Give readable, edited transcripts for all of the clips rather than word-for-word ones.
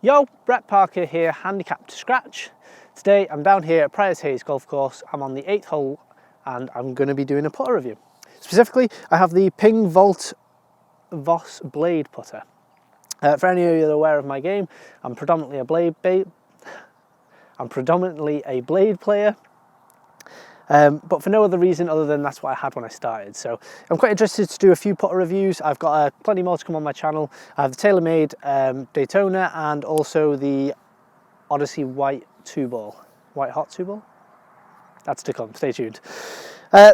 Yo, Brett Parker here, handicapped to scratch. Today I'm down here at Priors Hayes Golf Course. I'm on the 8th hole and I'm going to be doing a putter review. Specifically, I have the Ping Volt Voss Blade putter. For any of you that are aware of my game, I'm predominantly a blade player. But for no other reason other than that's what I had when I started. So I'm quite interested to do a few putter reviews. I've got plenty more to come on my channel. I have the TaylorMade Daytona and also the Odyssey White 2-ball. White Hot 2-ball? That's to come, stay tuned.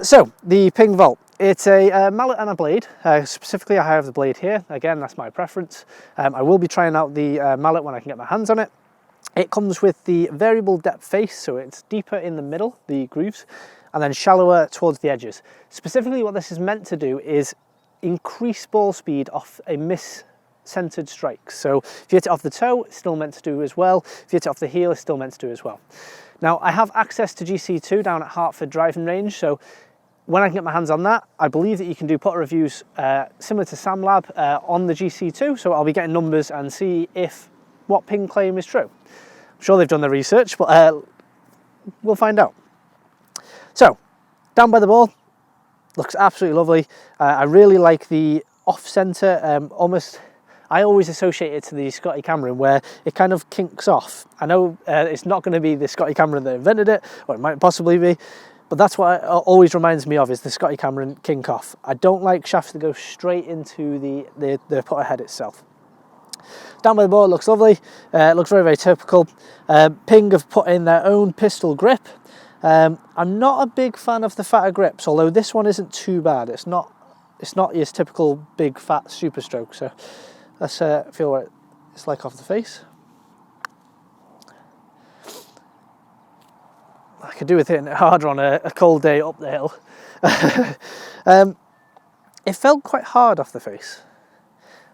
So the Ping Volt. It's a mallet and a blade. Specifically, I have the blade here. Again, that's my preference. I will be trying out the mallet when I can get my hands on it. It comes with the variable depth face, so it's deeper in the middle, the grooves, and then shallower towards the edges. Specifically, what this is meant to do is increase ball speed off a miss-centered strike. So if you hit it off the toe, it's still meant to do as well. If you hit it off the heel, it's still meant to do as well. Now, I have access to GC2 down at Hartford driving range, so when I can get my hands on that, I believe that you can do putter reviews similar to Sam Lab on the GC2, so I'll be getting numbers and see if what Ping claim is true. I'm sure they've done the research, but we'll find out. So, down by the ball, looks absolutely lovely. I really like the off-centre, almost, I always associate it to the Scotty Cameron where it kind of kinks off. I know it's not going to be the Scotty Cameron that invented it, or it might possibly be, but that's what it always reminds me of, is the Scotty Cameron kink off. I don't like shafts that go straight into the putter head itself. Down by the ball, it looks lovely. It looks very, very typical. Ping have put in their own pistol grip. I'm not a big fan of the fatter grips, although this one isn't too bad. It's not your typical big fat super stroke. So let's feel what it's like off the face. I could do with hitting it harder on a cold day up the hill. It felt quite hard off the face.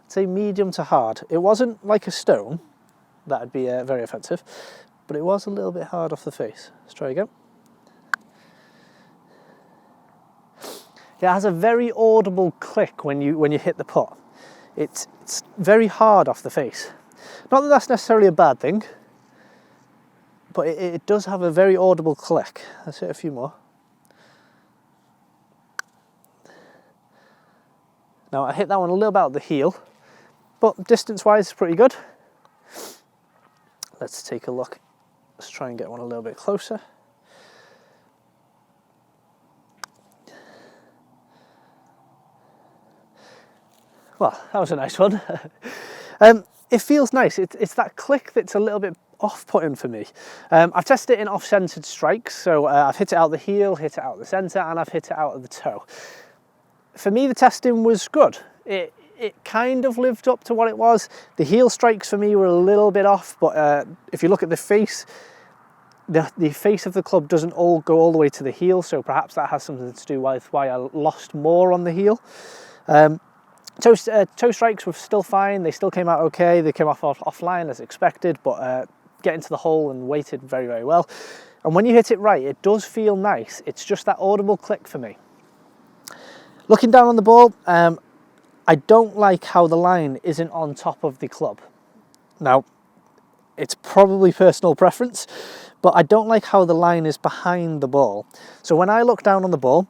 Say medium to hard. It wasn't like a stone, that'd be very offensive, but it was a little bit hard off the face. Let's try again. It has a very audible click when you hit the putt. It's very hard off the face. Not that that's necessarily a bad thing, but it does have a very audible click. Let's hit a few more. Now I hit that one a little bit out the heel, but distance-wise, it's pretty good. Let's take a look. Let's try and get one a little bit closer. Well, that was a nice one. It feels nice. It's that click that's a little bit off-putting for me. I've tested it in off-centered strikes, so I've hit it out the heel, hit it out the centre, and I've hit it out of the toe. For me, the testing was good. It kind of lived up to what it was. The heel strikes for me were a little bit off, but if you look at the face, the face of the club doesn't go all the way to the heel, so perhaps that has something to do with why I lost more on the heel. Toe strikes were still fine. They still came out okay. They came off offline as expected, but get into the hole and weighted very, very well. And when you hit it right, it does feel nice. It's just that audible click for me. Looking down on the ball, I don't like how the line isn't on top of the club. Now, it's probably personal preference, but I don't like how the line is behind the ball. So when I look down on the ball,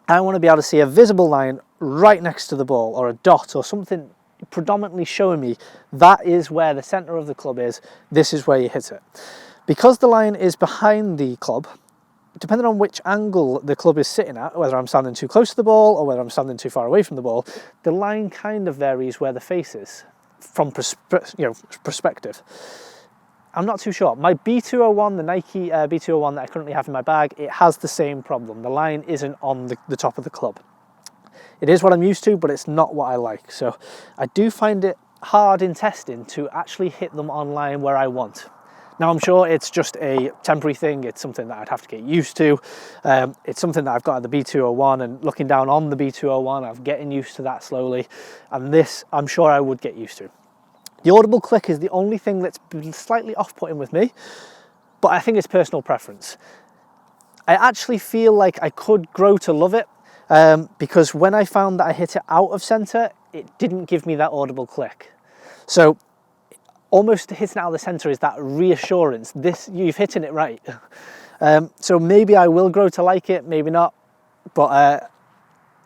I want to be able to see a visible line right next to the ball, or a dot, or something predominantly showing me that is where the centre of the club is, this is where you hit it. Because the line is behind the club, depending on which angle the club is sitting at, whether I'm standing too close to the ball or whether I'm standing too far away from the ball, the line kind of varies where the face is from perspective. I'm not too sure. My B201, the Nike B201 that I currently have in my bag, it has the same problem. The line isn't on the top of the club. It is what I'm used to, but it's not what I like. So I do find it hard in testing to actually hit them on line where I want. Now, I'm sure it's just a temporary thing. It's something that I'd have to get used to. It's something that I've got at the B201, and looking down on the B201, I'm getting used to that slowly. And this, I'm sure I would get used to. The audible click is the only thing that's been slightly off-putting with me, but I think it's personal preference. I actually feel like I could grow to love it, because when I found that I hit it out of centre, it didn't give me that audible click. So almost hitting it out of the centre is that reassurance. You've hitting it right. So maybe I will grow to like it, maybe not. But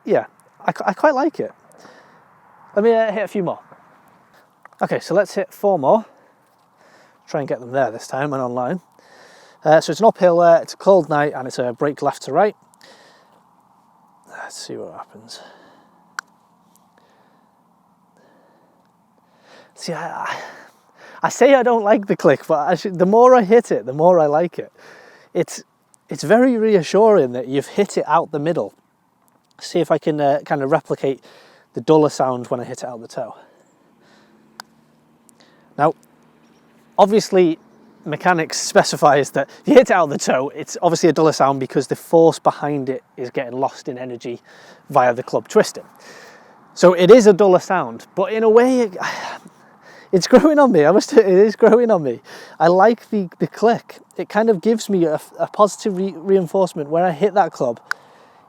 yeah, I quite like it. Let me hit a few more. Okay, so let's hit 4 more. Try and get them there this time and online. So it's an uphill, it's a cold night, and it's a break left to right. Let's see what happens. See, I say I don't like the click, but actually, the more I hit it, the more I like it. It's very reassuring that you've hit it out the middle. See if I can kind of replicate the duller sound when I hit it out the toe. Now, obviously, mechanics specifies that if you hit it out the toe, it's obviously a duller sound because the force behind it is getting lost in energy via the club twisting. So it is a duller sound, but in a way, it's growing on me. It is growing on me. I like the click. It kind of gives me a positive reinforcement when I hit that club.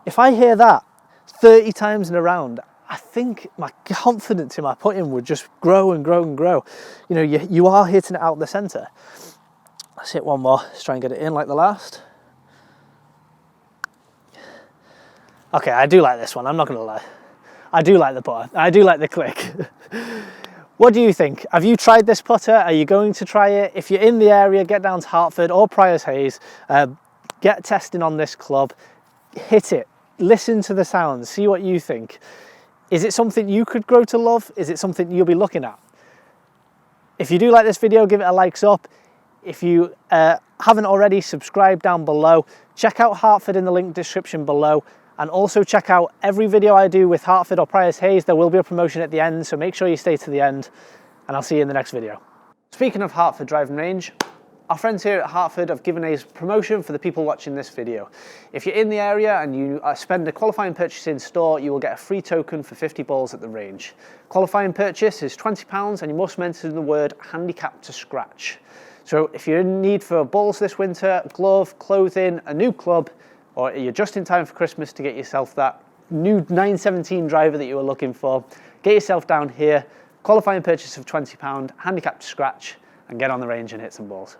If I hear that 30 times in a round, I think my confidence in my putting would just grow and grow and grow. You know, you are hitting it out the centre. Let's hit one more. Let's try and get it in like the last. Okay, I do like this one. I'm not going to lie. I do like the putter. I do like the click. What do you think? Have you tried this putter? Are you going to try it? If you're in the area, get down to Hartford or Priors Hayes. Get testing on this club. Hit it. Listen to the sounds. See what you think. Is it something you could grow to love? Is it something you'll be looking at? If you do like this video, give it a likes up. If you haven't already, subscribe down below. Check out Hartford in the link description below. And also check out every video I do with Hartford or Priors Hayes. There will be a promotion at the end, so make sure you stay to the end. And I'll see you in the next video. Speaking of Hartford driving range, our friends here at Hartford have given a promotion for the people watching this video. If you're in the area and you spend a qualifying purchase in store, you will get a free token for 50 balls at the range. Qualifying purchase is £20 and you must mention the word handicap to scratch. So if you're in need for balls this winter, glove, clothing, a new club, or you're just in time for Christmas to get yourself that new 917 driver that you were looking for, get yourself down here, qualifying purchase of £20, handicap to scratch, and get on the range and hit some balls.